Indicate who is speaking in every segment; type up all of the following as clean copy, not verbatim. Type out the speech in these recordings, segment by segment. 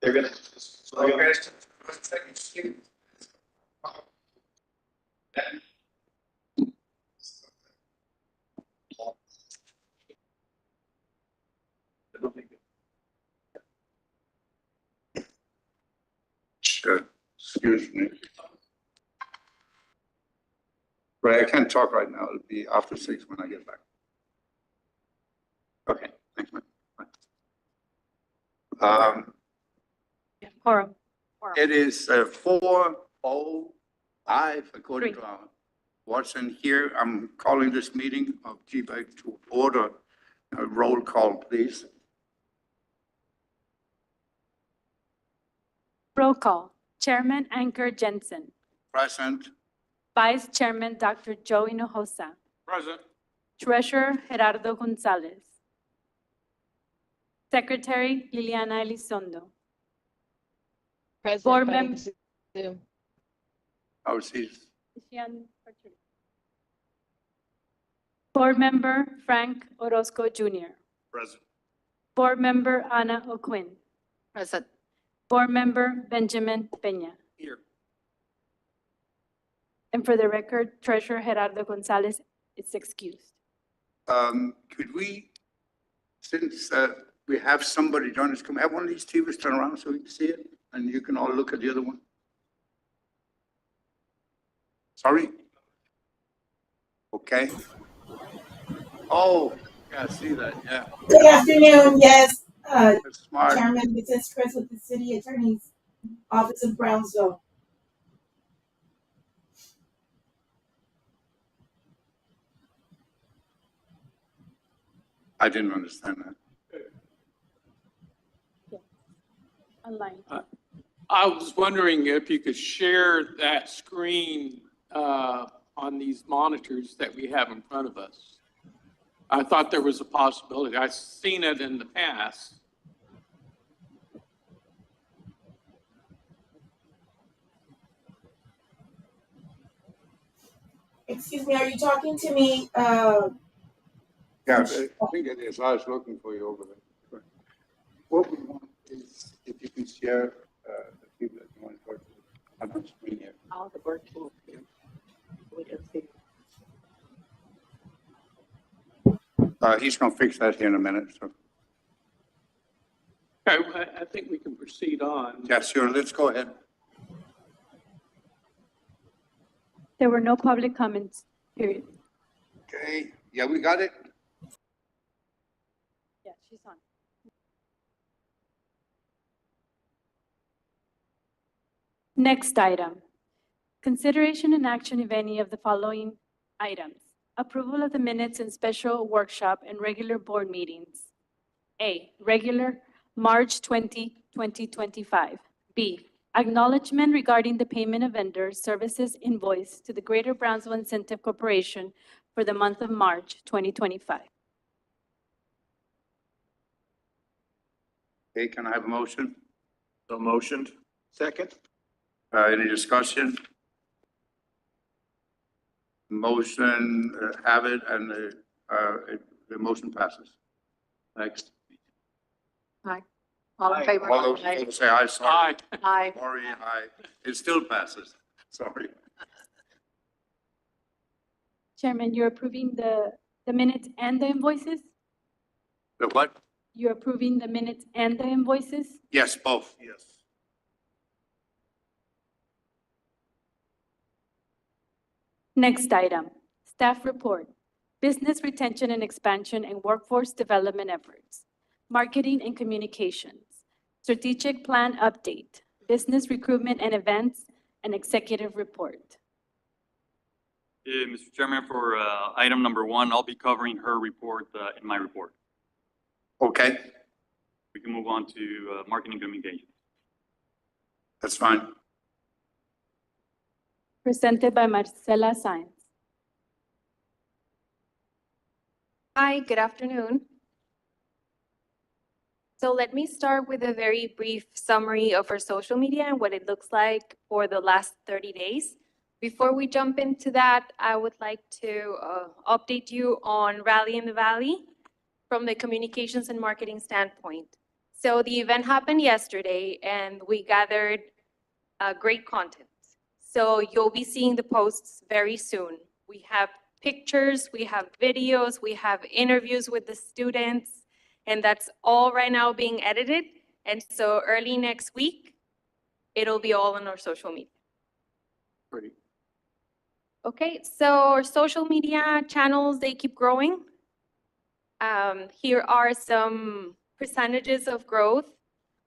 Speaker 1: They're gonna.
Speaker 2: Sure. Excuse me. Right, I can't talk right now. It'll be after 6 when I get back. Okay, thanks, man.
Speaker 3: Quorum.
Speaker 2: It is 4:05 according
Speaker 3: Three.
Speaker 2: to our Watson here. I'm calling this meeting of GBIC to order. A roll call, please.
Speaker 3: Roll call. Chairman Anker Jensen.
Speaker 2: Present.
Speaker 3: Vice Chairman Dr. Joe Hinojosa.
Speaker 2: Present.
Speaker 3: Treasurer Gerardo Gonzalez. Secretary Liliana Elizondo.
Speaker 4: Present
Speaker 3: Board
Speaker 4: by
Speaker 3: mem-
Speaker 4: Zoom.
Speaker 2: Oh, she's
Speaker 3: Board Member Frank Orozco Jr.
Speaker 2: present.
Speaker 3: Board Member Ana O'Quinn.
Speaker 4: Present.
Speaker 3: Board Member Benjamin Peña.
Speaker 2: Here.
Speaker 3: And for the record, Treasurer Gerardo Gonzalez is excused.
Speaker 2: Could we, since we have somebody join us, can we have one of these TVs turn around so we can see it? And you can all look at the other one? Sorry? Okay. Oh, yeah, I see that, yeah.
Speaker 5: Good afternoon, yes,
Speaker 2: That's smart.
Speaker 5: Chairman, this is Chris with the City Attorney's Office of Brownsville.
Speaker 2: I didn't understand that.
Speaker 3: Online.
Speaker 6: I was wondering if you could share that screen on these monitors that we have in front of us. I thought there was a possibility. I've seen it in the past.
Speaker 5: Excuse me, are you talking to me?
Speaker 2: Yeah, I think it is. I was looking for you over there. What we want is if you can share the people that you want to talk to on the screen here.
Speaker 4: All the virtual. We can see.
Speaker 2: He's gonna fix that here in a minute, so.
Speaker 6: Okay, well, I think we can proceed on.
Speaker 2: Yeah, sure, let's go ahead.
Speaker 3: There were no public comments, period.
Speaker 2: Okay, yeah, we got it.
Speaker 3: Yeah, she's on. Next item. Consideration and action, if any, of the following items. Approval of the minutes in special workshop and regular board meetings. A, regular March 20, 2025. B, acknowledgement regarding the payment of vendor services invoice to the Greater Brownsville Incentive Corporation for the month of March 2025.
Speaker 2: Okay, can I have a motion?
Speaker 1: So motioned. Second.
Speaker 2: Any discussion? Motion, have it, and the motion passes. Next.
Speaker 4: All in favor?
Speaker 2: All those in favor say aye, sorry.
Speaker 6: Aye.
Speaker 4: Aye.
Speaker 2: Sorry, aye. It still passes. Sorry.
Speaker 3: Chairman, you're approving the minutes and the invoices?
Speaker 2: The what?
Speaker 3: You're approving the minutes and the invoices?
Speaker 2: Yes, both. Yes.
Speaker 3: Next item, staff report, business retention and expansion and workforce development efforts, marketing and communications, strategic plan update, business recruitment and events, and executive report.
Speaker 7: Mr. Chairman, for item number 1, I'll be covering her report in my report.
Speaker 2: Okay,
Speaker 7: We can move on to marketing communications.
Speaker 2: that's fine.
Speaker 3: Presented by Marcela Saenz.
Speaker 8: Hi, good afternoon. So let me start with a very brief summary of our social media and what it looks like for the last 30 days. Before we jump into that, I would like to update you on Rally in the Valley. from the communications and marketing standpoint. So the event happened yesterday and we gathered great content. So you'll be seeing the posts very soon. We have pictures, we have videos, we have interviews with the students, and that's all right now being edited. And so early next week, it'll be all on our social media.
Speaker 6: Great.
Speaker 8: Okay, so our social media channels, they keep growing. Here are some percentages of growth.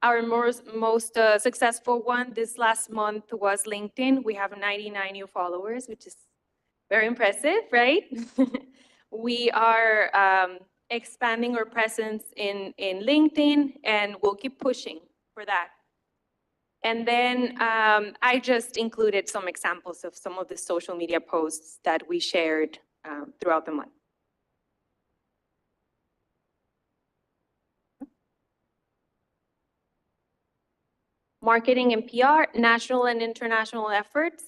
Speaker 8: Our most successful one this last month was LinkedIn. We have 99 new followers, which is very impressive, right? We are expanding our presence in LinkedIn, and we'll keep pushing for that. And then I just included some examples of some of the social media posts that we shared throughout the month. Marketing and PR, national and international efforts.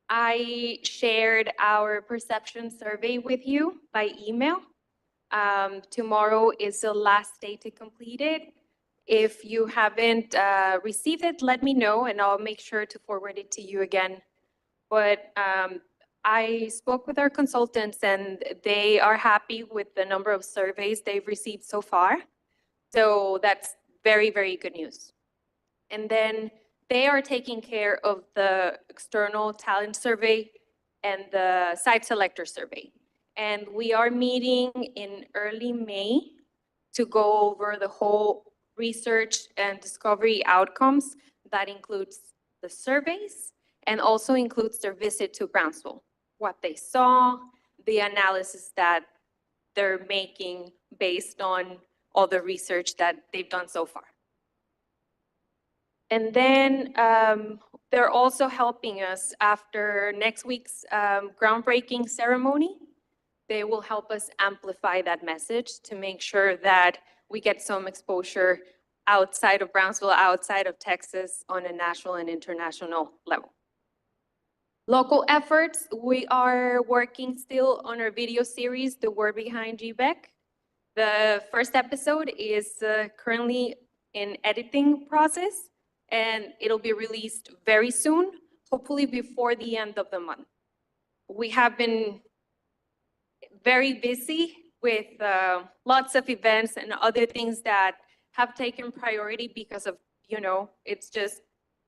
Speaker 8: I shared our perception survey with you by email. Tomorrow is the last day to complete it. If you haven't received it, let me know and I'll make sure to forward it to you again. But I spoke with our consultants and they are happy with the number of surveys they've received so far. So that's very, very good news. And then they are taking care of the external talent survey and the site selector survey. And we are meeting in early May to go over the whole research and discovery outcomes. That includes the surveys and also includes their visit to Brownsville, what they saw, the analysis that they're making based on all the research that they've done so far. And then they're also helping us after next week's groundbreaking ceremony. They will help us amplify that message to make sure that we get some exposure outside of Brownsville, outside of Texas on a national and international level. Local efforts, we are working still on our video series, The Word Behind GBIC. The first episode is currently in editing process, and it'll be released very soon, hopefully before the end of the month. We have been very busy with lots of events and other things that have taken priority because of, it's just,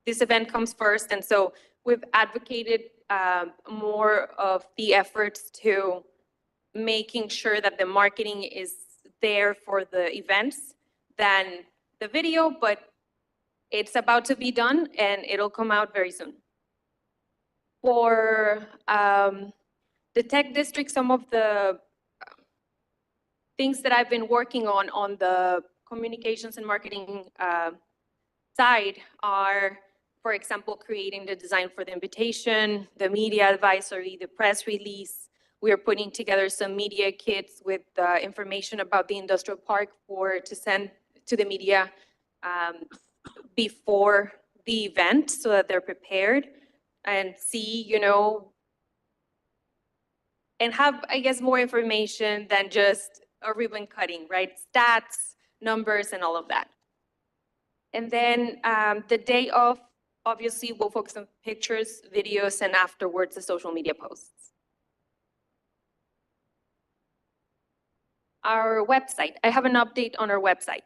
Speaker 8: this event comes first. And so we've advocated more of the efforts to making sure that the marketing is there for the events than the video, but it's about to be done and it'll come out very soon. For the tech district, some of the things that I've been working on the communications and marketing side are, for example, creating the design for the invitation, the media advisory, the press release. We are putting together some media kits with information about the industrial park to send to the media before the event so that they're prepared and see, and have, I guess, more information than just a ribbon cutting, right? Stats, numbers, and all of that. And then the day of, obviously, we'll focus on pictures, videos, and afterwards, the social media posts. Our website, I have an update on our website.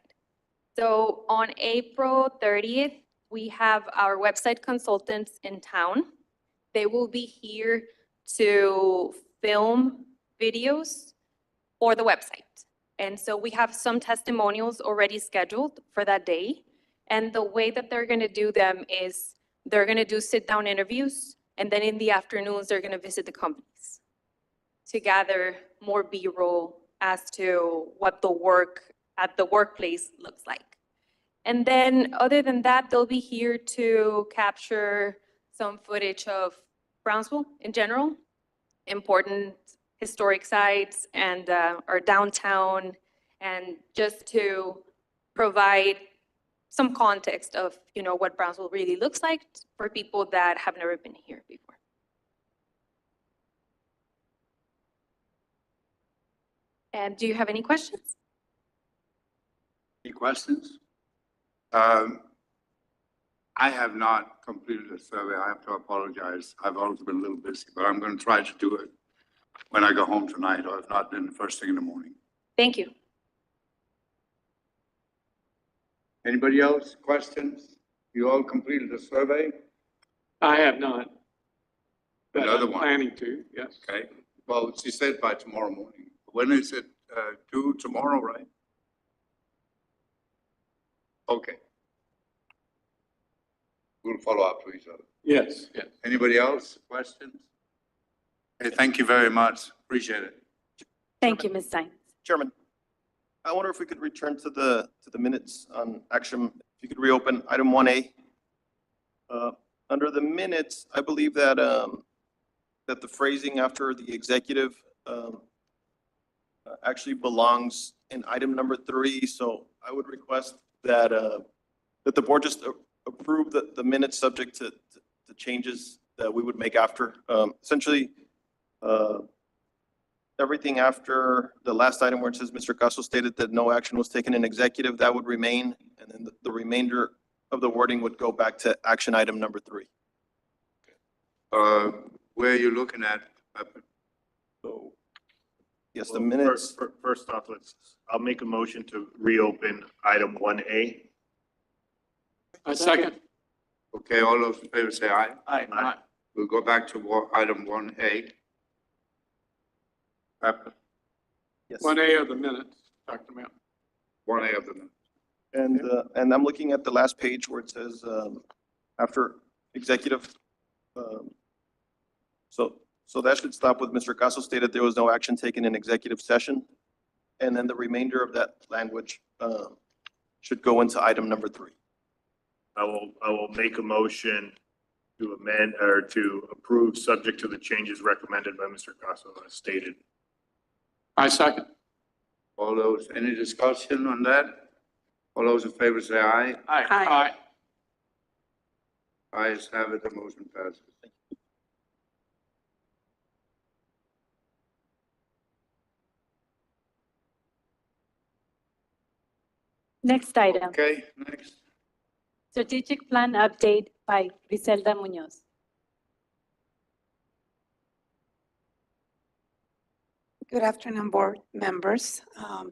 Speaker 8: So on April 30th, we have our website consultants in town. They will be here to film videos for the website. And so we have some testimonials already scheduled for that day. And the way that they're gonna do them is they're gonna do sit-down interviews, and then in the afternoons, they're gonna visit the companies to gather more B-roll as to what the work at the workplace looks like. And then other than that, they'll be here to capture some footage of Brownsville in general, important historic sites and our downtown, and just to provide some context of, what Brownsville really looks like for people that have never been here before. And do you have any questions?
Speaker 2: questions? I have not completed the survey. I have to apologize. I've also been a little busy, but I'm going to try to do it when I go home tonight, or if not, then the first thing in the morning.
Speaker 8: Thank you.
Speaker 2: Anybody else? Questions? You all completed the survey?
Speaker 6: I have not. But
Speaker 2: Another
Speaker 6: I'm
Speaker 2: one.
Speaker 6: planning to, yes.
Speaker 2: Okay. Well, she said by tomorrow morning. When is it due? Tomorrow, right? Okay. We'll follow up with each other.
Speaker 6: Yes, yes.
Speaker 2: Anybody else? Questions? Hey, thank you very much. Appreciate it.
Speaker 3: Thank you, Ms. Sines.
Speaker 9: Chairman, I wonder if we could return to the minutes on action, if you could reopen item 1A. Under the minutes, I believe that, that the phrasing after the executive actually belongs in item number 3. So I would request that, that the board just approve the minutes subject to changes that we would make after. Essentially, everything after the last item where it says Mr. Caso stated that no action was taken in executive, that would remain. And then the remainder of the wording would go back to action item number 3.
Speaker 2: Where are you looking at?
Speaker 9: So, yes, the minutes.
Speaker 1: First off, I'll make a motion to reopen item 1A.
Speaker 6: A second.
Speaker 2: Okay, all those in favor say aye.
Speaker 6: Aye.
Speaker 2: We'll go back to item 1A.
Speaker 9: Yes.
Speaker 6: 1A of the minutes, Dr. Mayor.
Speaker 2: 1A of them.
Speaker 9: And I'm looking at the last page where it says, after executive. So that should stop with Mr. Caso stated there was no action taken in executive session. And then the remainder of that language, should go into item number 3.
Speaker 1: I will make a motion to amend or to approve subject to the changes recommended by Mr. Caso as stated.
Speaker 6: I second.
Speaker 2: All those, any discussion on that? All those in favor say aye.
Speaker 6: Aye.
Speaker 2: Ayes have it, the motion passes.
Speaker 3: Next item,
Speaker 2: Okay, next.
Speaker 3: strategic plan update by Griselda Munoz.
Speaker 5: Good afternoon, board members.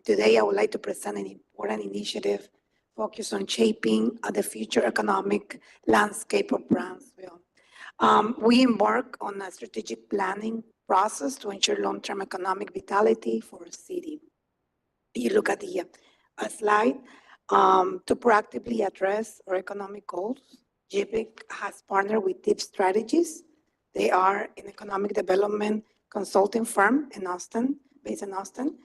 Speaker 5: Today, I would like to present an important initiative focused on shaping the future economic landscape of Brownsville. We embark on a strategic planning process to ensure long-term economic vitality for our city. You look at the slide. To proactively address our economic goals, GBIC has partnered with Deep Strategies. They are an economic development consulting firm in Austin, based in Austin,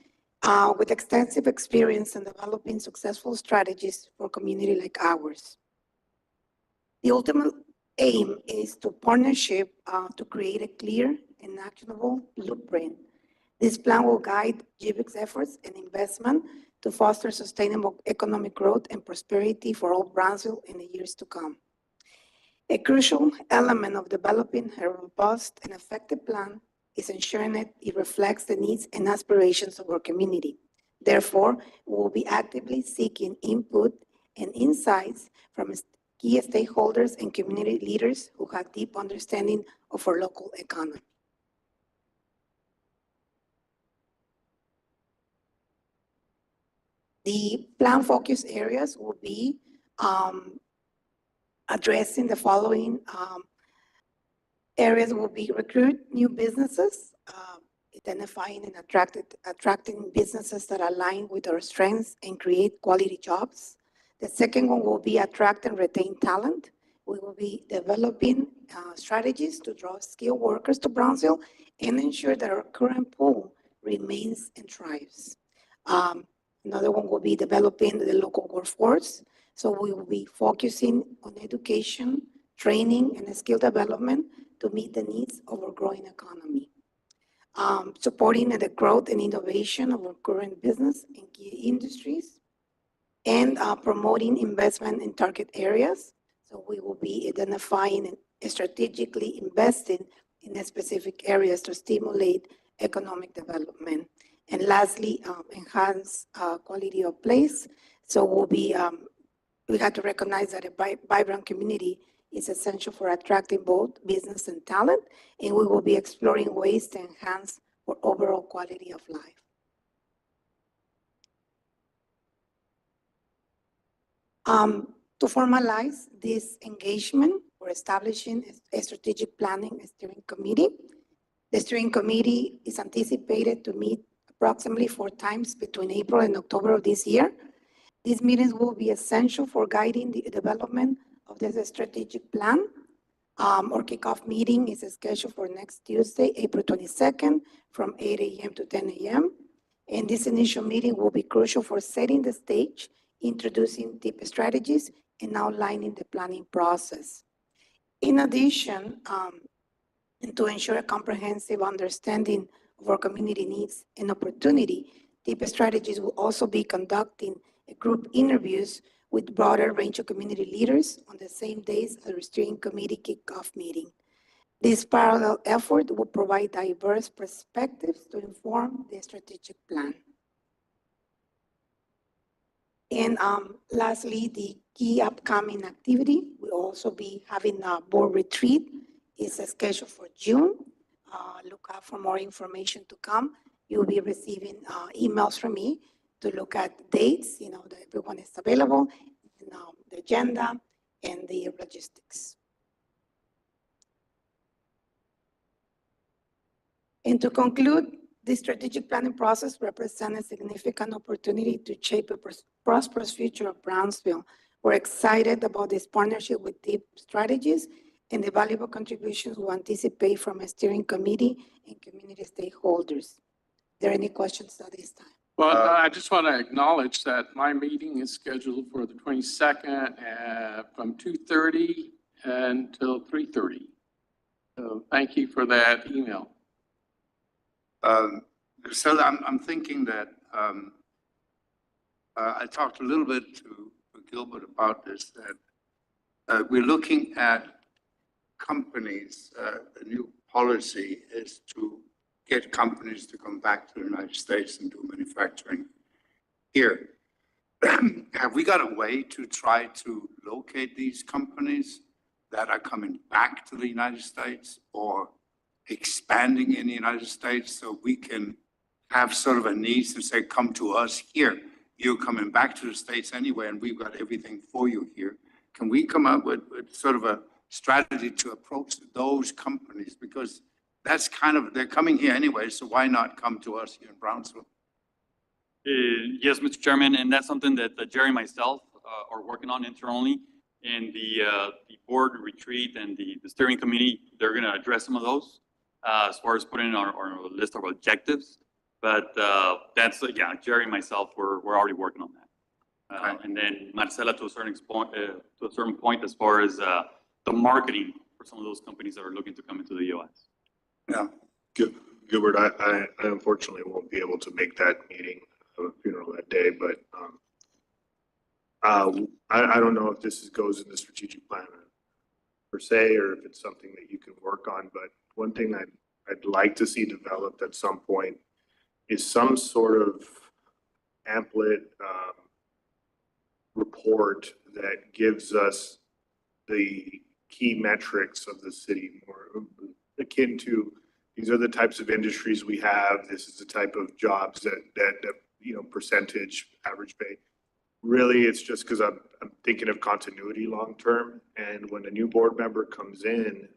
Speaker 5: with extensive experience in developing successful strategies for a community like ours. The ultimate aim is to partnership to create a clear and actionable blueprint. This plan will guide GBIC's efforts and investment to foster sustainable economic growth and prosperity for all Brownsville in the years to come. A crucial element of developing a robust and effective plan is ensuring that it reflects the needs and aspirations of our community. Therefore, we will be actively seeking input and insights from key stakeholders and community leaders who have deep understanding of our local economy. The plan focus areas will be addressing the following areas will be recruit new businesses, identifying and attracting businesses that align with our strengths and create quality jobs. The second one will be attract and retain talent. We will be developing strategies to draw skilled workers to Brownsville and ensure that our current pool remains and thrives. Another one will be developing the local workforce. So we will be focusing on education, training, and skill development to meet the needs of our growing economy. Supporting the growth and innovation of our current business and key industries, and promoting investment in target areas. So we will be identifying and strategically investing in specific areas to stimulate economic development. And lastly, enhance quality of place, So we have to recognize that a vibrant community is essential for attracting both business and talent, and we will be exploring ways to enhance our overall quality of life. To formalize this engagement, we're establishing a strategic planning steering committee. The steering committee is anticipated to meet approximately 4 times between April and October of this year. These meetings will be essential for guiding the development of this strategic plan. Our kickoff meeting is scheduled for next Tuesday, April 22nd, from 8 a.m. to 10 a.m. And this initial meeting will be crucial for setting the stage, introducing TIP strategies, and outlining the planning process. In addition, and to ensure a comprehensive understanding of our community needs and opportunity, TIP strategies will also be conducting group interviews with broader range of community leaders on the same days as the steering committee kickoff meeting. This parallel effort will provide diverse perspectives to inform the strategic plan. And lastly, the key upcoming activity will also be having a board retreat. It's scheduled for June. Look out for more information to come. You'll be receiving emails from me to look at dates, that everyone is available, the agenda and the logistics. And to conclude, the strategic planning process represents a significant opportunity to shape a prosperous future of Brownsville. We're excited about this partnership with TIP Strategies and the valuable contributions we anticipate from a steering committee and community stakeholders. Are there any questions at this time?
Speaker 6: Well, I just want to acknowledge that my meeting is scheduled for the 22nd from 2:30 until 3:30. So thank you for that email.
Speaker 2: So I'm thinking that I talked a little bit to Gilbert about this, that we're looking at companies, a new policy is to get companies to come back to the United States and do manufacturing here. Have we got a way to try to locate these companies that are coming back to the United States or expanding in the United States so we can have sort of a niche and say, come to us here. You're coming back to the States anyway, and we've got everything for you here. Can we come up with sort of a strategy to approach those companies? Because that's they're coming here anyway, so why not come to us here in Brownsville?
Speaker 7: Yes, Mr. Chairman, and that's something that Jerry and myself are working on internally. In the board retreat and the steering committee, they're going to address some of those as far as putting in our list of objectives. But that's, Jerry and myself, we're already working on that.
Speaker 2: Okay.
Speaker 7: And then Marcela, to a certain point, as far as the marketing for some of those companies that are looking to come into the U.S.
Speaker 2: Yeah.
Speaker 1: Gilbert, I unfortunately won't be able to make that meeting of a funeral that day, but I don't know if this goes in the strategic plan per se, or if it's something that you can work on. But one thing I'd like to see developed at some point is some sort of pamphlet report that gives us the key metrics of the city, more akin to, these are the types of industries we have. This is the type of jobs that percentage, average pay. Really, it's just because I'm thinking of continuity long-term. And when a new board member comes in,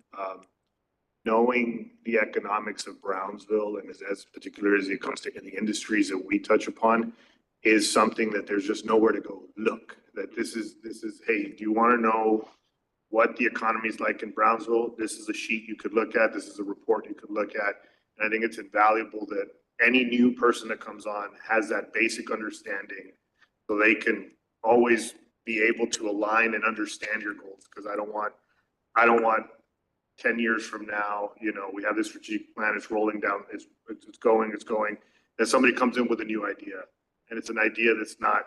Speaker 1: knowing the economics of Brownsville and as particular as it comes to the industries that we touch upon is something that there's just nowhere to go look. That this is, hey, do you want to know what the economy is like in Brownsville? This is a sheet you could look at. This is a report you could look at. And I think it's invaluable that any new person that comes on has that basic understanding so they can always be able to align and understand your goals. Because I don't want 10 years from now, we have this strategic plan, it's rolling down, it's going, and somebody comes in with a new idea. And it's an idea that's not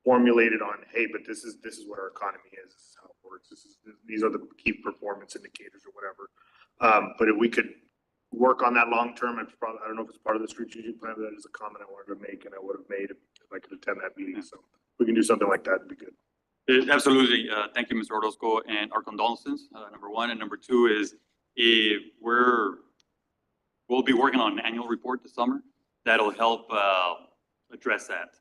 Speaker 1: formulated on, hey, but this is what our economy is, this is how it works, these are the key performance indicators or whatever. But if we could work on that long term, I don't know if it's part of the strategic plan, but that is a comment I wanted to make and I would have made if I could attend that meeting. So we can do something like that, it'd be good.
Speaker 7: Absolutely. Thank you, Mr. Orozco, and our condolences, number one. And number two is we'll be working on an annual report this summer that'll help address that.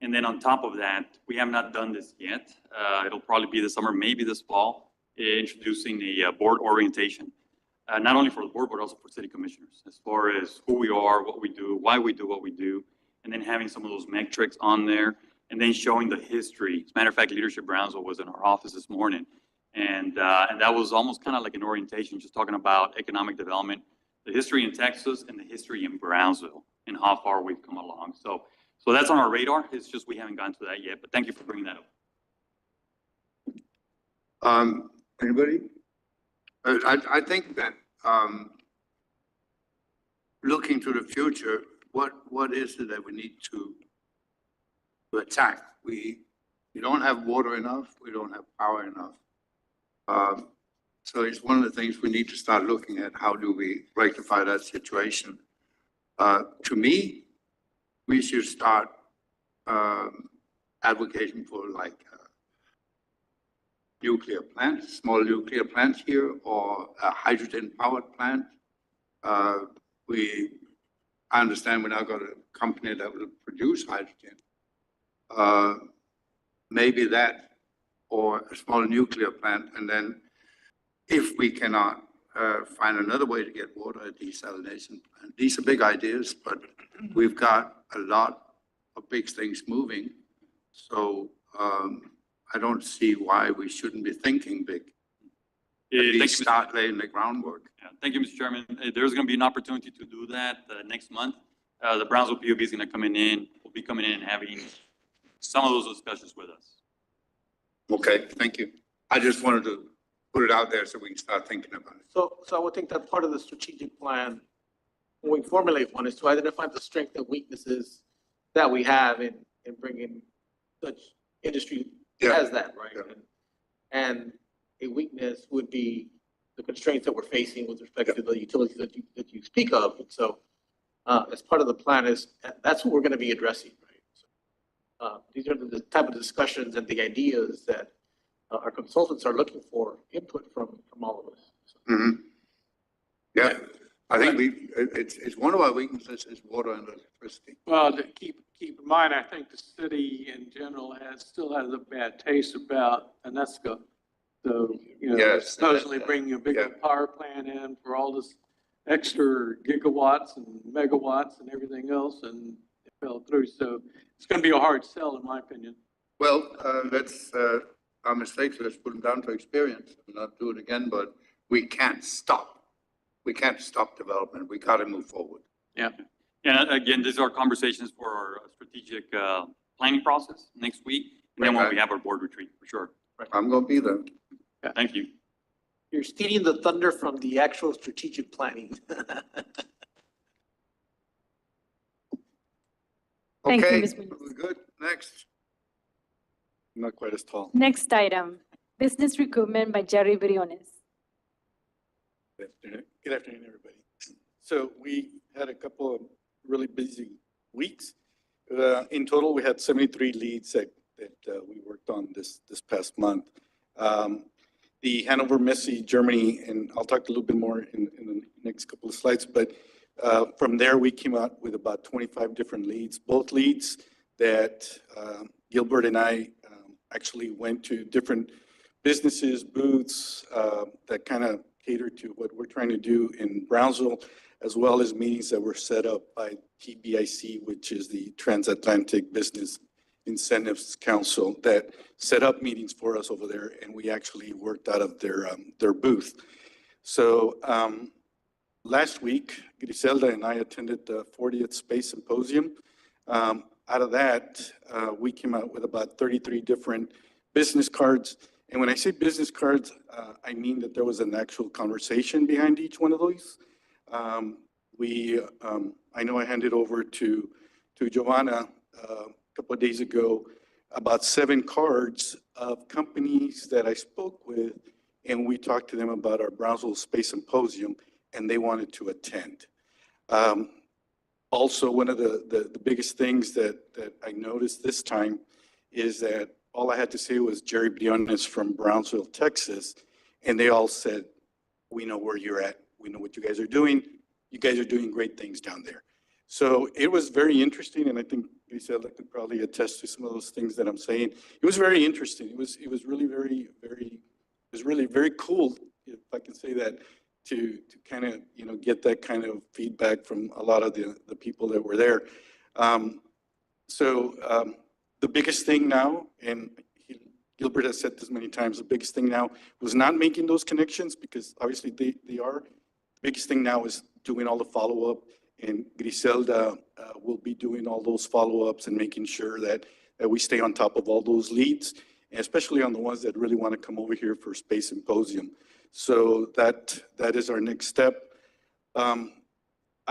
Speaker 7: And then on top of that, we have not done this yet. It'll probably be this summer, maybe this fall, introducing a board orientation, not only for the board, but also for city commissioners, as far as who we are, what we do, why we do what we do, and then having some of those metrics on there, and then showing the history. As a matter of fact, Leadership Brownsville was in our office this morning, and that was almost kind of like an orientation, just talking about economic development, the history in Texas and the history in Brownsville, and how far we've come along. So that's on our radar. It's just we haven't gotten to that yet, but thank you for bringing that up.
Speaker 2: Anybody? I think that, looking to the future, what is it that we need to attack? We don't have water enough. We don't have power enough. So it's one of the things we need to start looking at. How do we rectify that situation? To me, we should start advocating for like nuclear plants, small nuclear plants here, or a hydrogen powered plant. I understand we're now got a company that will produce hydrogen. Maybe that, or a small nuclear plant, and then if we cannot find another way to get water, a desalination plant. These are big ideas, but we've got a lot of big things moving. So I don't see why we shouldn't be thinking big. At least start laying the groundwork.
Speaker 7: Yeah, thank you, Mr. Chairman. There's going to be an opportunity to do that next month. The Brownsville POB is going to come in. We'll be coming in and having some of those discussions with us.
Speaker 2: Okay, thank you. I just wanted to put it out there so we can start thinking about it.
Speaker 10: So I would think that part of the strategic plan, when we formulate one, is to identify the strengths and weaknesses that we have in bringing such industry as that, right?
Speaker 2: Yeah.
Speaker 10: And a weakness would be the constraints that we're facing with respect to the utilities that you speak of. And so as part of the plan that's what we're going to be addressing, right? So, these are the type of discussions and the ideas that our consultants are looking for input from all of us. So.
Speaker 2: Mm-hmm. Yeah, I think it's one of our weaknesses is water and electricity.
Speaker 6: Well, to keep in mind, I think the city in general still has a bad taste about UNESCO. So,
Speaker 2: Yes,
Speaker 6: supposedly bringing a bigger power plant in for all this extra gigawatts and megawatts and everything else, and it fell through. So it's going to be a hard sell, in my opinion.
Speaker 2: Well, let's our mistakes. Let's put them down to experience and not do it again. But we can't stop. We can't stop development. We got to move forward.
Speaker 7: Yeah. And again, these are conversations for our strategic planning process next week. And then when we have our board retreat, for sure.
Speaker 2: I'm going to be there.
Speaker 7: Yeah, thank you.
Speaker 10: You're stealing the thunder from the actual strategic planning.
Speaker 3: Thank you,
Speaker 2: Okay,
Speaker 3: Ms. Munoz.
Speaker 2: we're good. Next.
Speaker 11: Not quite as tall.
Speaker 3: Next item, business recruitment by Jerry Briones.
Speaker 11: Good afternoon, everybody. So we had a couple of really busy weeks. In total, we had 73 leads that we worked on this past month. The Hanover, Messe, Germany, and I'll talk a little bit more in the next couple of slides, but from there, we came out with about 25 different leads, both leads that Gilbert and I actually went to different businesses, booths that kind of cater to what we're trying to do in Brownsville, as well as meetings that were set up by GBIC, which is the Transatlantic Business Incentives Council, that set up meetings for us over there, and we actually worked out of their booth. So last week, Griselda and I attended the 40th Space Symposium. Out of that, we came out with about 33 different business cards. And when I say business cards, I mean that there was an actual conversation behind each one of those. I know I handed over to Giovanna a couple of days ago about 7 cards of companies that I spoke with, and we talked to them about our Brownsville Space Symposium, and they wanted to attend. Also, one of the biggest things that I noticed this time is that all I had to say was Jerry Briones from Brownsville, Texas, and they all said, we know where you're at. We know what you guys are doing. You guys are doing great things down there. So it was very interesting, and I think Griselda could probably attest to some of those things that I'm saying. It was very interesting. It was really very cool, if I can say that, to kind of, get that kind of feedback from a lot of the people that were there. The biggest thing now, and Gilbert has said this many times, the biggest thing now was not making those connections, because obviously they are. The biggest thing now is doing all the follow-up, and Griselda will be doing all those follow-ups and making sure that we stay on top of all those leads, and especially on the ones that really want to come over here for Space Symposium. So that is our next step. We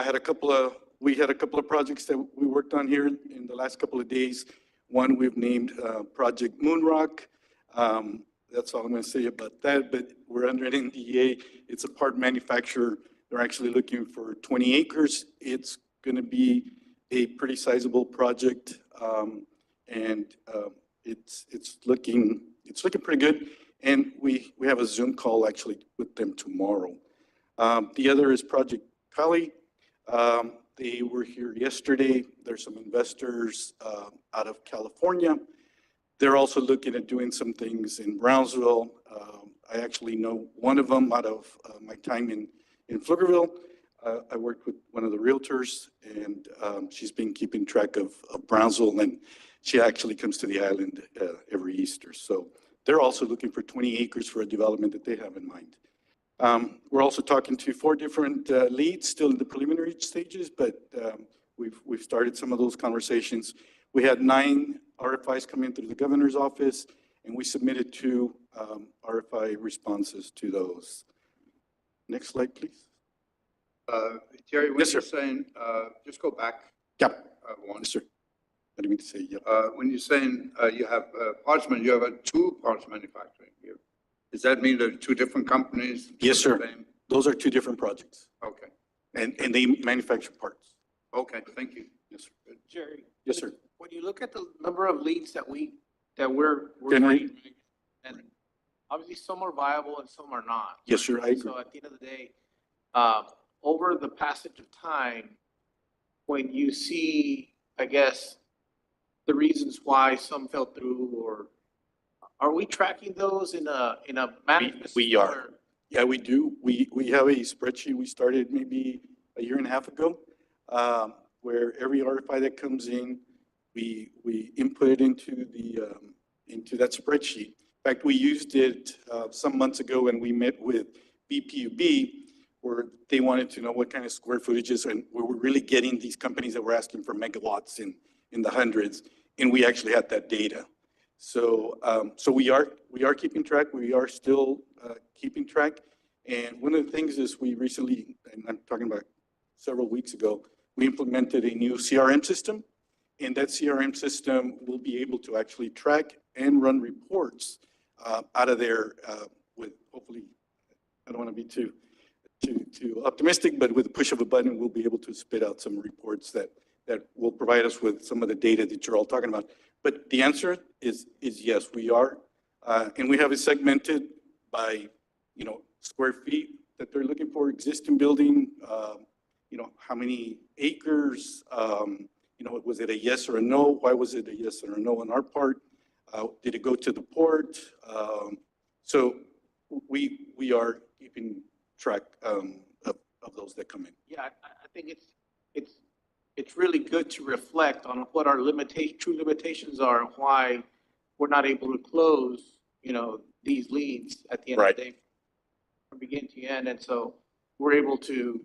Speaker 11: had a couple of projects that we worked on here in the last couple of days. One we've named Project Moonrock. That's all I'm going to say about that, but we're under an NDA. It's a part manufacturer. They're actually looking for 20 acres. It's going to be a pretty sizable project, and it's looking pretty good. And we have a Zoom call actually with them tomorrow. The other is Project Kali. They were here yesterday. There's some investors out of California. They're also looking at doing some things in Brownsville. I actually know one of them out of my time in Pflugerville. I worked with one of the realtors, and she's been keeping track of Brownsville, and she actually comes to the island every Easter. So they're also looking for 20 acres for a development that they have in mind. We're also talking to 4 different leads, still in the preliminary stages, but we've started some of those conversations. We had 9 RFIs come in through the governor's office, and we submitted 2 RFI responses to those. Next slide, please.
Speaker 2: Jerry, when
Speaker 11: Yes,
Speaker 2: you're
Speaker 11: sir.
Speaker 2: saying, just go back.
Speaker 11: Yep.
Speaker 2: One.
Speaker 11: Yes, sir. I didn't mean to say yep.
Speaker 2: When you're saying you have parts, you have 2 parts manufacturing here. Does that mean there are 2 different companies?
Speaker 11: Yes, sir.
Speaker 2: Same?
Speaker 11: Those are 2 different projects,
Speaker 2: Okay.
Speaker 11: and they manufacture parts.
Speaker 2: Okay, thank you.
Speaker 11: Yes, sir.
Speaker 10: Jerry?
Speaker 11: Yes, sir.
Speaker 10: When you look at the number of leads that we're
Speaker 11: Generating.
Speaker 10: getting, and obviously some are viable and some are not.
Speaker 11: Yes, sir, I agree.
Speaker 10: So at the end of the day, over the passage of time, when you see, I guess, the reasons why some fell through, or are we tracking those in a management?
Speaker 11: We are.
Speaker 10: or-
Speaker 11: Yeah, we do. We have a spreadsheet we started maybe a year and a half ago, where every RFI that comes in, we input it into that spreadsheet. In fact, we used it some months ago when we met with BPUB, where they wanted to know what kind of square footages, and we were really getting these companies that were asking for megawatts in the hundreds, and we actually had that data. So we are keeping track. We are still keeping track. And one of the things is we recently, and I'm talking about several weeks ago, we implemented a new CRM system, and that CRM system will be able to actually track and run reports out of there with, hopefully, I don't want to be too optimistic, but with the push of a button, we'll be able to spit out some reports that will provide us with some of the data that you're all talking about. But the answer is yes, we are. And we have it segmented by, square feet that they're looking for, existing building, how many acres, was it a yes or a no? Why was it a yes or a no on our part? Did it go to the port? So we are keeping track of those that come in.
Speaker 10: Yeah, I think it's really good to reflect on what our true limitations are and why we're not able to close, these leads at the end of the day from beginning to end. And so we're able to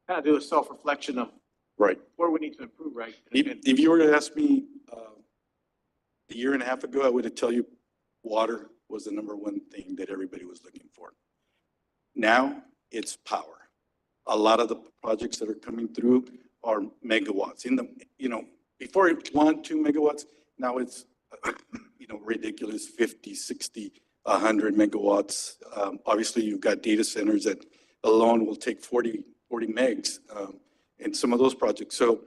Speaker 10: kind of do a self-reflection of
Speaker 11: Right.
Speaker 10: where we need to improve, right?
Speaker 11: If you were to ask me a year and a half ago, I would have tell you water was the #1 thing that everybody was looking for. Now it's power. A lot of the projects that are coming through are megawatts. Before it 1, 2 megawatts, now it's, ridiculous 50, 60, 100 megawatts. Obviously, you've got data centers that alone will take 40 megs in some of those projects. So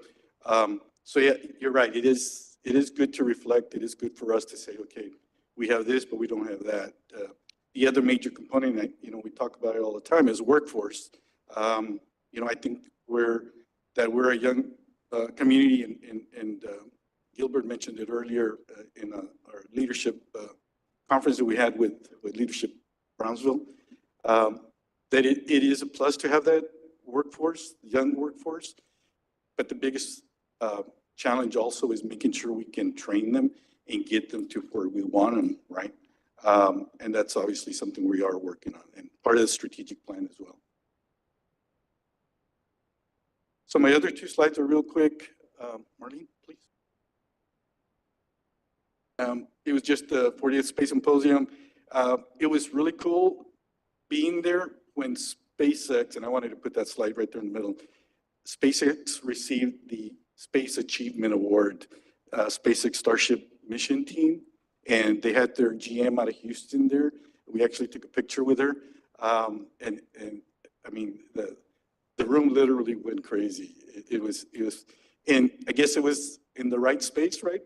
Speaker 11: yeah, you're right. It is it is good to reflect. It is good for us to say, okay, we have this, but we don't have that. The other major component that, we talk about it all the time is workforce. I think we're a young community, and Gilbert mentioned it earlier in our leadership conference that we had with Leadership Brownsville, that it is a plus to have that workforce, young workforce, but the biggest challenge also is making sure we can train them and get them to where we want them, right? And that's obviously something we are working on and part of the strategic plan as well. So my other two slides are real quick. Marlene, please. It was just the 40th Space Symposium. It was really cool being there when SpaceX, and I wanted to put that slide right there in the middle, SpaceX received the Space Achievement Award, SpaceX Starship mission team, and they had their GM out of Houston there. We actually took a picture with her, and I mean, the room literally went crazy. It was, and I guess it was in the right space, right?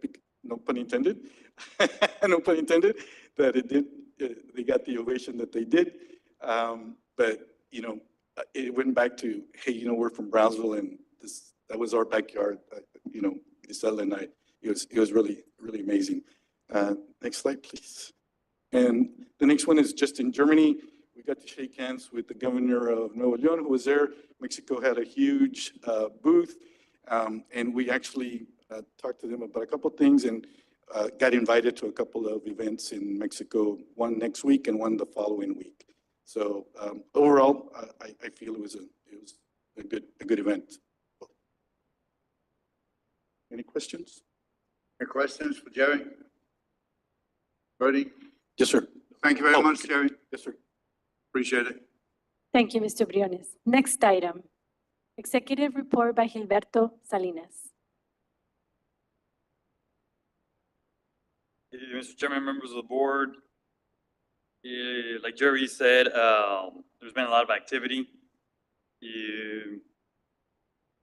Speaker 11: No pun intended. No pun intended. That it did. They got the ovation that they did. But it went back to, hey, we're from Brownsville, and that was our backyard. Gisela and I. It was really, really amazing. Next slide, please. And the next one is just in Germany. We got to shake hands with the governor of Nuevo León, who was there. Mexico had a huge booth, and we actually talked to them about a couple of things and got invited to a couple of events in Mexico, one next week and one the following week. So overall, I feel it was a good event. Any questions?
Speaker 2: Any questions for Jerry? Ready?
Speaker 11: Yes, sir.
Speaker 2: Thank you very much, Jerry.
Speaker 11: Yes, sir.
Speaker 2: Appreciate it.
Speaker 3: Thank you, Mr. Briones. Next item, Executive Report by Gilberto Salinas.
Speaker 7: Mr. Chairman, members of the board, like Jerry said, there's been a lot of activity.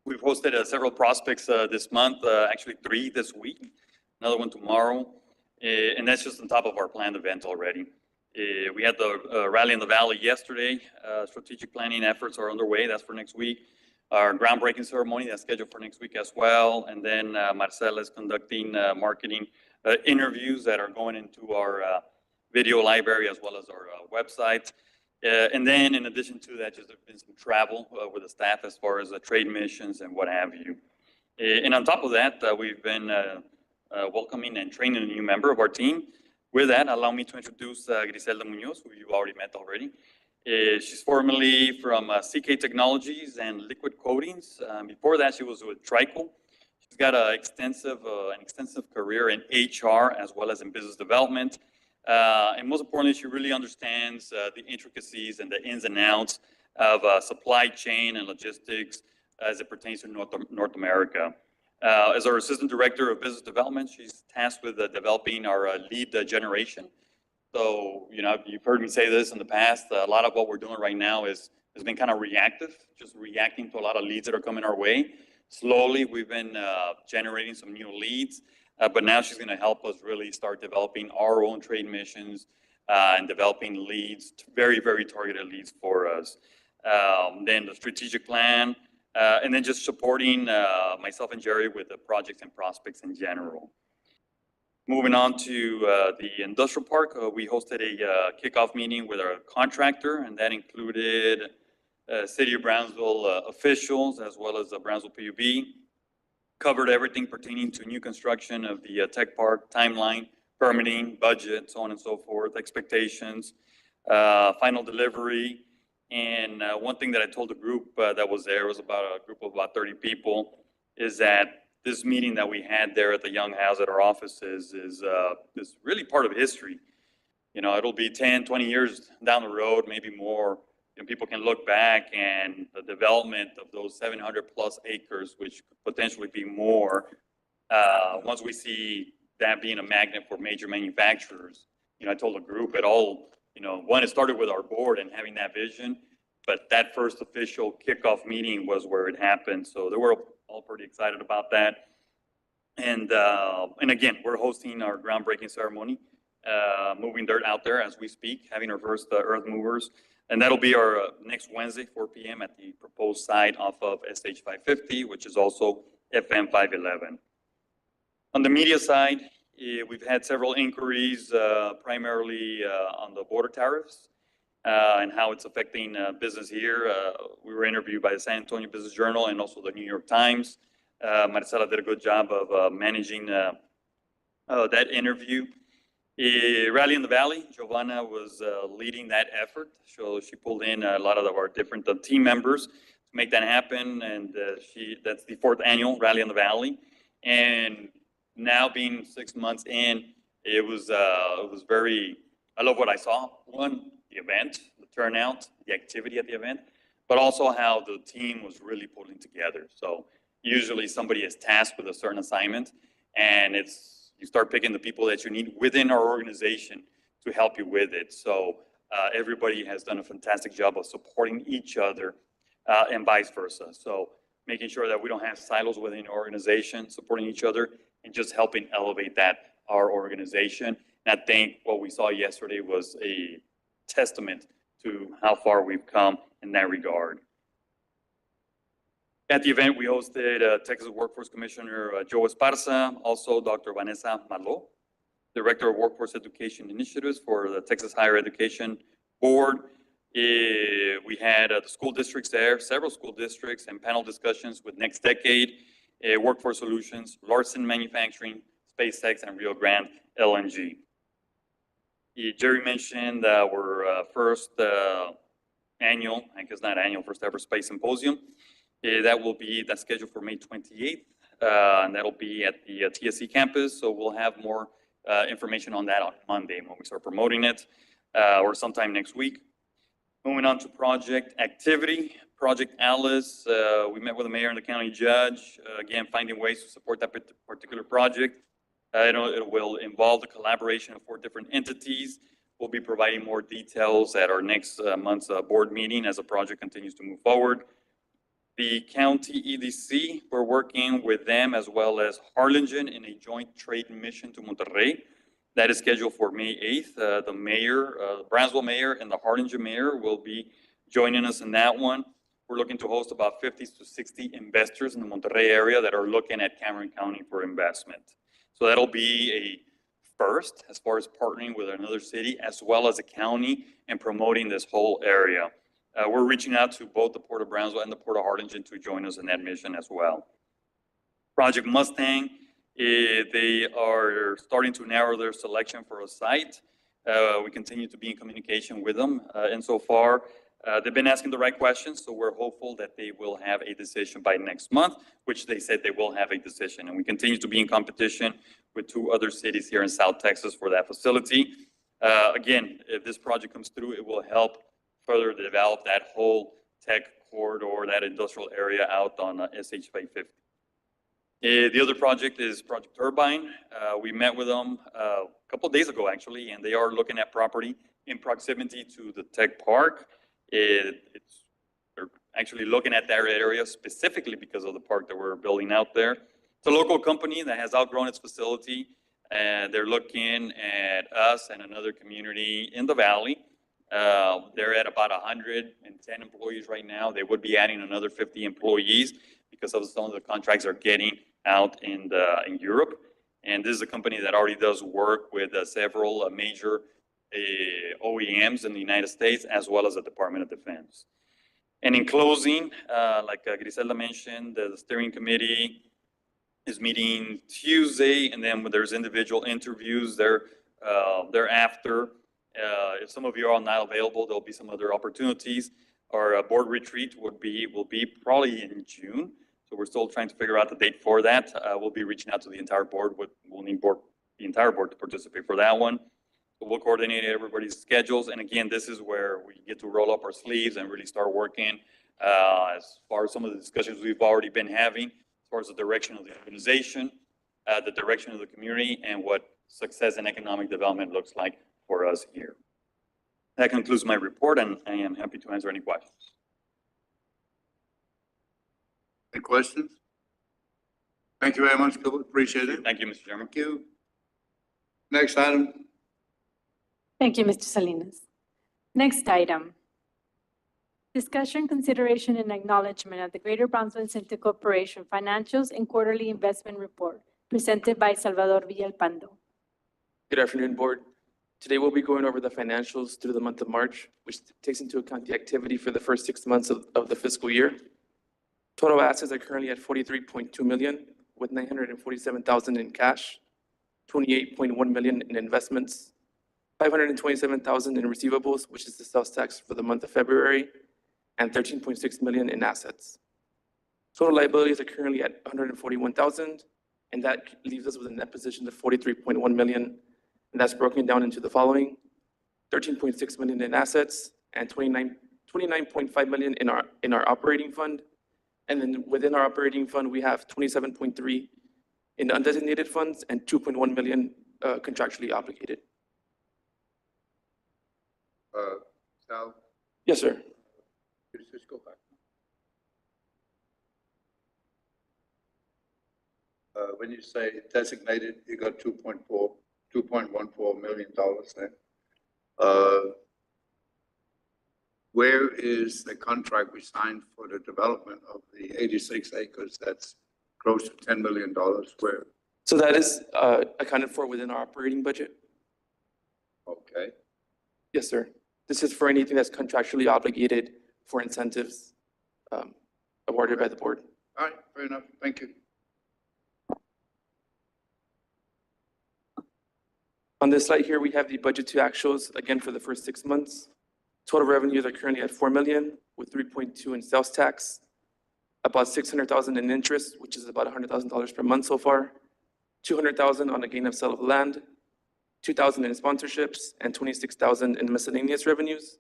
Speaker 7: We've hosted several prospects this month, actually 3 this week, another one tomorrow, and that's just on top of our planned event already. We had the rally in the valley yesterday. Strategic planning efforts are underway. That's for next week. Our groundbreaking ceremony, that's scheduled for next week as well. And then Marcela is conducting marketing interviews that are going into our video library as well as our website. And then in addition to that, just there's been some travel with the staff as far as trade missions and what have you. And on top of that, we've been welcoming and training a new member of our team. With that, allow me to introduce Griselda Munoz, who you've already met already. She's formerly from CK Technologies and Liquid Coatings. Before that, she was with Trico. She's got an extensive career in HR as well as in business development. And most importantly, she really understands the intricacies and the ins and outs of supply chain and logistics as it pertains to North America. As our Assistant Director of Business Development, she's tasked with developing our lead generation. So, you've heard me say this in the past, a lot of what we're doing right now has been kind of reactive, just reacting to a lot of leads that are coming our way. Slowly, we've been generating some new leads, but now she's going to help us really start developing our own trade missions and developing leads, very, very targeted leads for us. Then the strategic plan, and then just supporting myself and Jerry with the projects and prospects in general. Moving on to the industrial park, we hosted a kickoff meeting with our contractor, and that included City of Brownsville officials as well as the Brownsville PUB. Covered everything pertaining to new construction of the tech park, timeline, permitting, budget, so on and so forth, expectations, final delivery. And one thing that I told the group that was there, was about a group of about 30 people, is that this meeting that we had there at the Young House at our offices is really part of history. It'll be 10, 20 years down the road, maybe more, and people can look back and the development of those 700 plus acres, which could potentially be more, once we see that being a magnet for major manufacturers. I told the group it all, one, it started with our board and having that vision, but that first official kickoff meeting was where it happened. So they were all pretty excited about that. And again, we're hosting our groundbreaking ceremony, moving dirt out there as we speak, having our first earth movers. And that'll be our next Wednesday, 4 p.m. at the proposed site off of SH 550, which is also FM 511. On the media side, we've had several inquiries, primarily on the border tariffs and how it's affecting business here. We were interviewed by the San Antonio Business Journal and also the New York Times. Marcela did a good job of managing that interview. Rally in the Valley, Giovanna was leading that effort. So she pulled in a lot of our different team members to make that happen. And that's the 4th annual Rally in the Valley. And now being 6 months in, it was very, I love what I saw. One, the event, the turnout, the activity at the event, but also how the team was really pulling together. So usually somebody is tasked with a certain assignment, and you start picking the people that you need within our organization to help you with it. So everybody has done a fantastic job of supporting each other and vice versa. So making sure that we don't have silos within the organization, supporting each other and just helping elevate our organization. And I think what we saw yesterday was a testament to how far we've come in that regard. At the event, we hosted Texas Workforce Commissioner Joe Esparza, also Dr. Vanessa Malo, Director of Workforce Education Initiatives for the Texas Higher Education Board. We had the school districts there, several school districts, and panel discussions with Next Decade, Workforce Solutions, Larson Manufacturing, SpaceX, and Rio Grande LNG. Jerry mentioned our first annual, I guess not annual, first ever Space Symposium. That's scheduled for May 28th, and that'll be at the TSC campus. So we'll have more information on that on Monday when we start promoting it, or sometime next week. Moving on to project activity, Project Alice. We met with the mayor and the county judge, again, finding ways to support that particular project. It will involve the collaboration of 4 different entities. We'll be providing more details at our next month's board meeting as the project continues to move forward. The county EDC, we're working with them as well as Harlingen in a joint trade mission to Monterrey. That is scheduled for May 8th. The mayor, Brownsville mayor and the Harlingen mayor will be joining us in that one. We're looking to host about 50 to 60 investors in the Monterrey area that are looking at Cameron County for investment. So that'll be a first as far as partnering with another city as well as a county and promoting this whole area. We're reaching out to both the Port of Brownsville and the Port of Harlingen to join us in that mission as well. Project Mustang, they are starting to narrow their selection for a site. We continue to be in communication with them. And so far, they've been asking the right questions. So we're hopeful that they will have a decision by next month, which they said they will have a decision. And we continue to be in competition with 2 other cities here in South Texas for that facility. Again, if this project comes through, it will help further develop that whole tech corridor, that industrial area out on SH 550. The other project is Project Turbine. We met with them a couple of days ago, actually, and they are looking at property in proximity to the tech park. They're actually looking at that area specifically because of the park that we're building out there. It's a local company that has outgrown its facility, and they're looking at us and another community in the valley. They're at about 110 employees right now. They would be adding another 50 employees because of some of the contracts are getting out in Europe. And this is a company that already does work with several major OEMs in the United States, as well as the Department of Defense. And in closing, like Griselda mentioned, the steering committee is meeting Tuesday, and then there's individual interviews thereafter. If some of you are not available, there'll be some other opportunities. Our board retreat will be probably in June. So we're still trying to figure out the date for that. We'll be reaching out to the entire board. We'll need the entire board to participate for that one. So we'll coordinate everybody's schedules. And again, this is where we get to roll up our sleeves and really start working as far as some of the discussions we've already been having, as far as the direction of the organization, the direction of the community, and what success and economic development looks like for us here. That concludes my report, and I am happy to answer any questions.
Speaker 2: Any questions? Thank you very much, Gilbert. Appreciate it.
Speaker 7: Thank you, Mr. Chairman.
Speaker 2: Thank you. Next item.
Speaker 3: Thank you, Mr. Salinas. Next item. Discussion, consideration, and acknowledgement of the Greater Brownsville Incentive Corporation Financials and Quarterly Investment Report presented by Salvador Villalpando.
Speaker 12: Good afternoon, Board. Today we'll be going over the financials through the month of March, which takes into account the activity for the first 6 months of the fiscal year. Total assets are currently at 43.2 million, with 947,000 in cash, 28.1 million in investments, 527,000 in receivables, which is the sales tax for the month of February, and 13.6 million in assets. Total liabilities are currently at 141,000, and that leaves us with a net position of 43.1 million, and that's broken down into the following: 13.6 million in assets and 29.5 million in our operating fund. And then within our operating fund, we have 27.3 in undesignated funds and 2.1 million contractually obligated.
Speaker 2: Sal,
Speaker 12: Yes, sir.
Speaker 2: just go back. When you say designated, you got $2.14 million there. Where is the contract we signed for the development of the 86 acres? That's close to $10 million. Where?
Speaker 12: So that is accounted for within our operating budget.
Speaker 2: Okay.
Speaker 12: Yes, sir. This is for anything that's contractually obligated for incentives awarded by the board.
Speaker 2: All right, fair enough. Thank you.
Speaker 12: On this slide here, we have the budget to actuals, again, for the first 6 months. Total revenues are currently at 4 million, with 3.2 in sales tax, about 600,000 in interest, which is about $100,000 per month so far, 200,000 on a gain of sale of land, 2,000 in sponsorships, and 26,000 in miscellaneous revenues.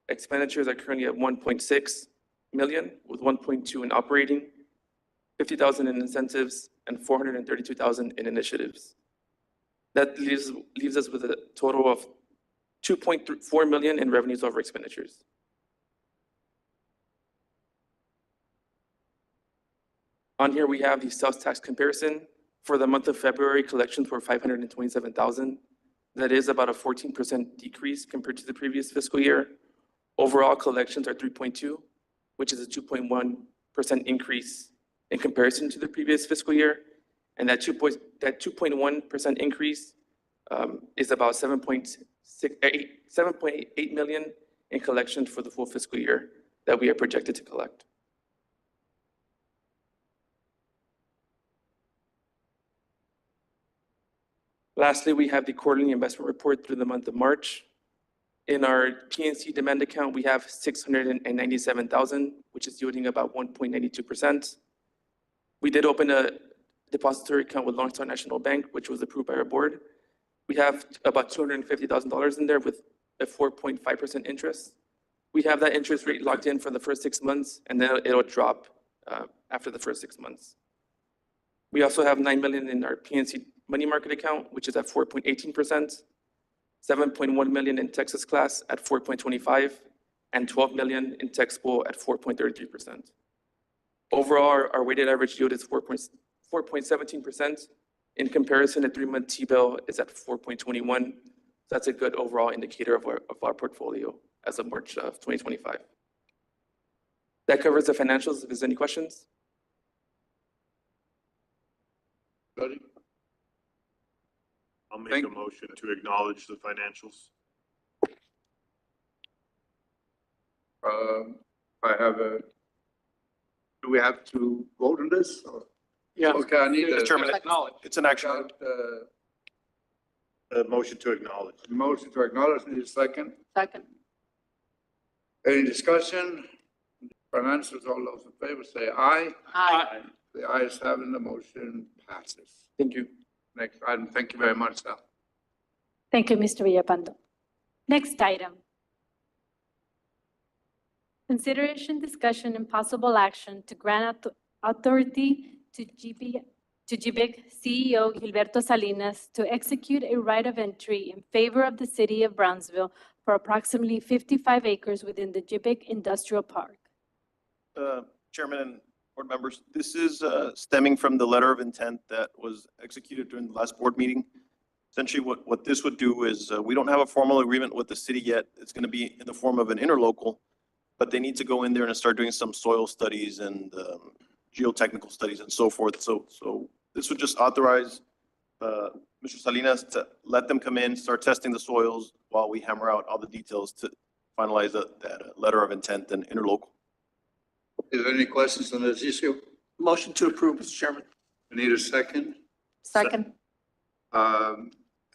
Speaker 12: Expenditures are currently at 1.6 million, with 1.2 in operating, 50,000 in incentives, and 432,000 in initiatives. That leaves us with a total of 2.4 million in revenues over expenditures. On here, we have the sales tax comparison. For the month of February, collections were 527,000. That is about a 14% decrease compared to the previous fiscal year. Overall collections are 3.2, which is a 2.1% increase in comparison to the previous fiscal year. And that 2.1% increase is about 7.8 million in collections for the full fiscal year that we are projected to collect. Lastly, we have the quarterly investment report through the month of March. In our PNC demand account, we have 697,000, which is yielding about 1.92%. We did open a depository account with Lone Star National Bank, which was approved by our board. We have about $250,000 in there with a 4.5% interest. We have that interest rate locked in for the first 6 months, and then it'll drop after the first 6 months. We also have 9 million in our PNC money market account, which is at 4.18%, 7.1 million in Texas class at 4.25%, and 12 million in tax pool at 4.33%. Overall, our weighted average yield is 4.17%. In comparison, a 3-month T-bill is at 4.21. That's a good overall indicator of our portfolio as of March of 2025. That covers the financials. If there's any questions.
Speaker 2: Ready?
Speaker 1: I'll make a motion to acknowledge the financials.
Speaker 2: Do we have to vote on this? Or?
Speaker 6: Yeah.
Speaker 2: Okay, I need
Speaker 9: Mr. Chairman,
Speaker 6: Acknowledge.
Speaker 9: it's an action.
Speaker 1: A motion to acknowledge.
Speaker 2: Motion to acknowledge, need a second.
Speaker 4: Second.
Speaker 2: Any discussion? Financials, all those in favor say aye.
Speaker 4: Aye.
Speaker 2: The ayes have it, the motion passes.
Speaker 12: Thank you.
Speaker 2: Next item, thank you very much, Sal.
Speaker 3: Thank you, Mr. Villapando. Next item. Consideration, discussion, and possible action to grant authority to GBIC CEO Gilberto Salinas to execute a right of entry in favor of the city of Brownsville for approximately 55 acres within the GBIC Industrial Park.
Speaker 9: Chairman board members, this is stemming from the letter of intent that was executed during the last board meeting. Essentially, what this would do is, we don't have a formal agreement with the city yet. It's going to be in the form of an interlocal, but they need to go in there and start doing some soil studies and geotechnical studies and so forth. So this would just authorize Mr. Salinas to let them come in, start testing the soils while we hammer out all the details to finalize that letter of intent and interlocal.
Speaker 2: Is there any questions on this issue?
Speaker 10: Motion to approve, Mr. Chairman.
Speaker 2: We need a second.
Speaker 4: Second.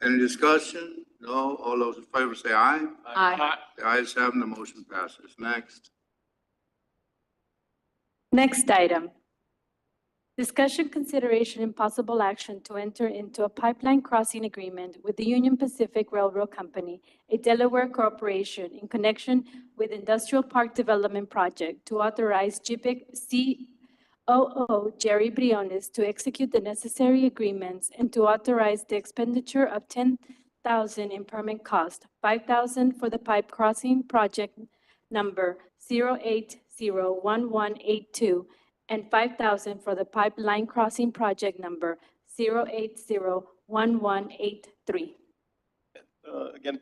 Speaker 2: Any discussion? No? All those in favor say aye.
Speaker 4: Aye.
Speaker 2: The ayes have it, the motion passes. Next.
Speaker 3: Next item. Discussion, consideration, and possible action to enter into a pipeline crossing agreement with the Union Pacific Railroad Company, a Delaware corporation, in connection with Industrial Park Development Project to authorize GBIC COO Jerry Briones to execute the necessary agreements and to authorize the expenditure of $10,000 in permit cost, $5,000 for the pipe crossing project number 0801182, and $5,000 for the pipeline crossing project number 0801183.
Speaker 9: Again,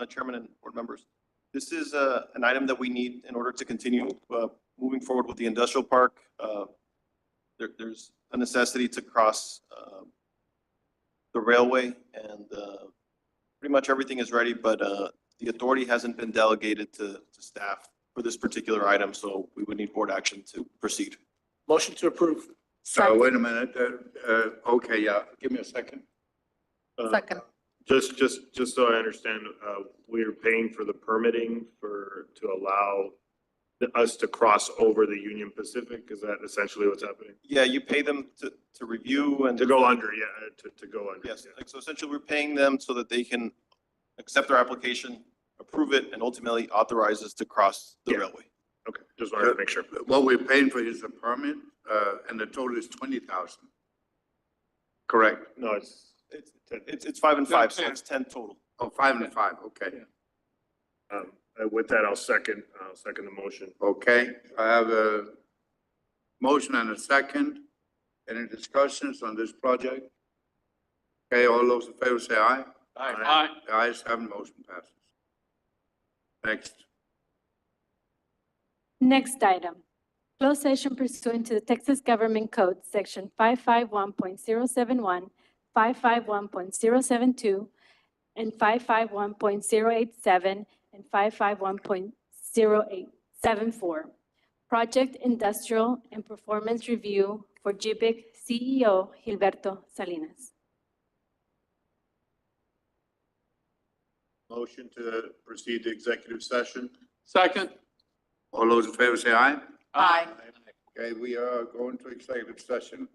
Speaker 9: Chairman and board members, this is an item that we need in order to continue moving forward with the industrial park. There's a necessity to cross the railway, and pretty much everything is ready, but the authority hasn't been delegated to staff for this particular item, so we would need board action to proceed.
Speaker 10: Motion to approve.
Speaker 2: Wait a minute. Okay, yeah, give me a second.
Speaker 4: Second.
Speaker 1: Just so I understand, we're paying for the permitting to allow us to cross over the Union Pacific? Is that essentially what's happening?
Speaker 9: Yeah, you pay them to review and
Speaker 1: To go under, yeah, to go under.
Speaker 9: yes,
Speaker 1: yeah.
Speaker 9: like, so essentially we're paying them so that they can accept our application, approve it, and ultimately authorize us to cross the
Speaker 1: Yeah.
Speaker 9: railway.
Speaker 1: Okay, just wanted to make sure.
Speaker 2: What we're paying for is a permit, and the total is 20,000. Correct.
Speaker 1: No,
Speaker 9: It's 5 and 5, so it's 10 total.
Speaker 2: Oh, 5 and 5, okay.
Speaker 1: with that, I'll second the motion.
Speaker 2: Okay, I have a motion and a second. Any discussions on this project? Okay, all those in favor say aye.
Speaker 6: Aye.
Speaker 2: The ayes have it, motion passes. Next.
Speaker 3: Next item, closed session pursuant to the Texas Government Code, Section 551.071, 551.072, and 551.087, and 551.0874. Project Industrial and Performance Review for GBIC CEO Gilberto Salinas.
Speaker 1: Motion to proceed to executive session.
Speaker 6: Second.
Speaker 2: All those in favor say aye.
Speaker 4: Aye.
Speaker 2: Okay, we are going to executive session.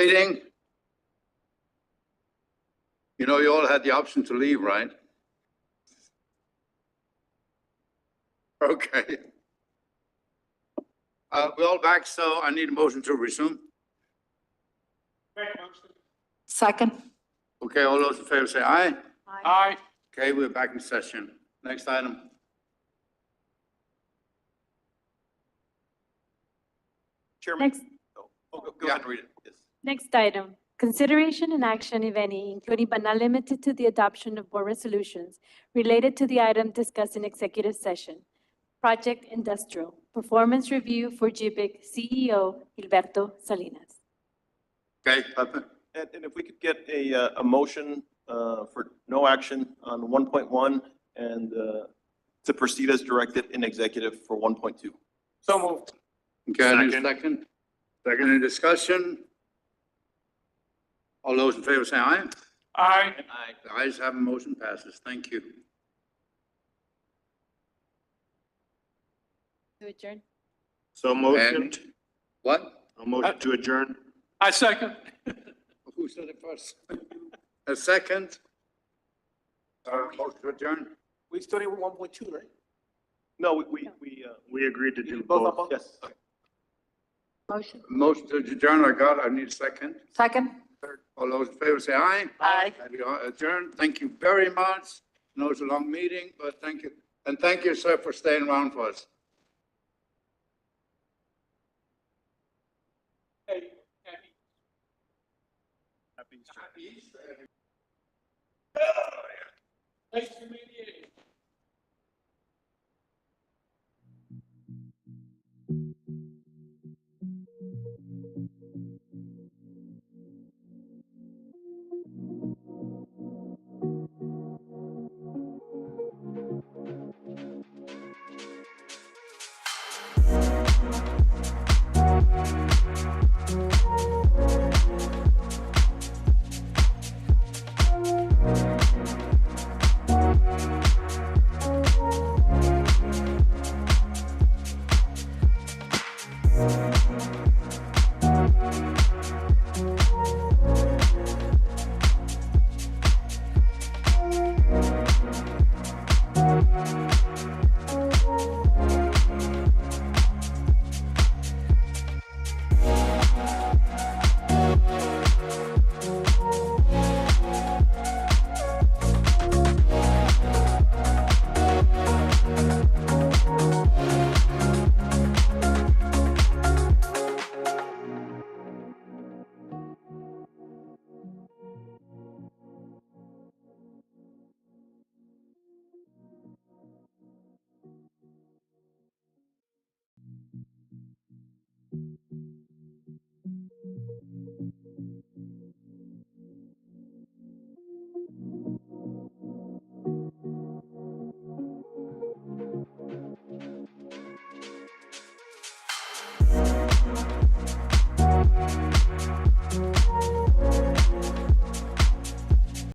Speaker 2: waiting. You know, you all had the option to leave, right? Okay. We're all back, so I need a motion to resume.
Speaker 4: Second.
Speaker 2: Okay, all those in favor say aye.
Speaker 6: Aye.
Speaker 2: Okay, we're back in session. Next item.
Speaker 9: Chairman,
Speaker 3: Next,
Speaker 9: go ahead and read it. Yes.
Speaker 3: next item, consideration and action, if any, including but not limited to the adoption of board resolutions related to the item discussed in executive session. Project Industrial, performance review for GBIC CEO Gilberto Salinas.
Speaker 2: Okay, Pepe?
Speaker 9: And if we could get a motion for no action on 1.1 and to proceed as directed in executive for 1.2.
Speaker 6: So moved.
Speaker 2: Okay, I need a
Speaker 1: Second.
Speaker 2: second.
Speaker 1: Second.
Speaker 2: Any discussion? All those in favor say aye.
Speaker 6: Aye.
Speaker 2: The ayes have a motion passes. Thank you.
Speaker 3: To adjourn.
Speaker 1: So motion,
Speaker 2: And what?
Speaker 1: a motion to adjourn.
Speaker 6: I second.
Speaker 2: Who said it first? A second? Motion to adjourn?
Speaker 10: We still need 1.2, right?
Speaker 9: No,
Speaker 1: We agreed to
Speaker 10: You
Speaker 1: do
Speaker 10: did both
Speaker 1: both.
Speaker 10: of them?
Speaker 9: yes.
Speaker 4: Motion.
Speaker 2: Motion to adjourn, I need a second.
Speaker 4: Second.
Speaker 2: Third. All those in favor say aye.
Speaker 4: Aye.
Speaker 2: We are adjourned. Thank you very much. I know it's a long meeting, but thank you. And thank you, sir, for staying around for us.
Speaker 6: Hey,
Speaker 1: Happy Easter.
Speaker 6: Happy Easter. Nice to meet you.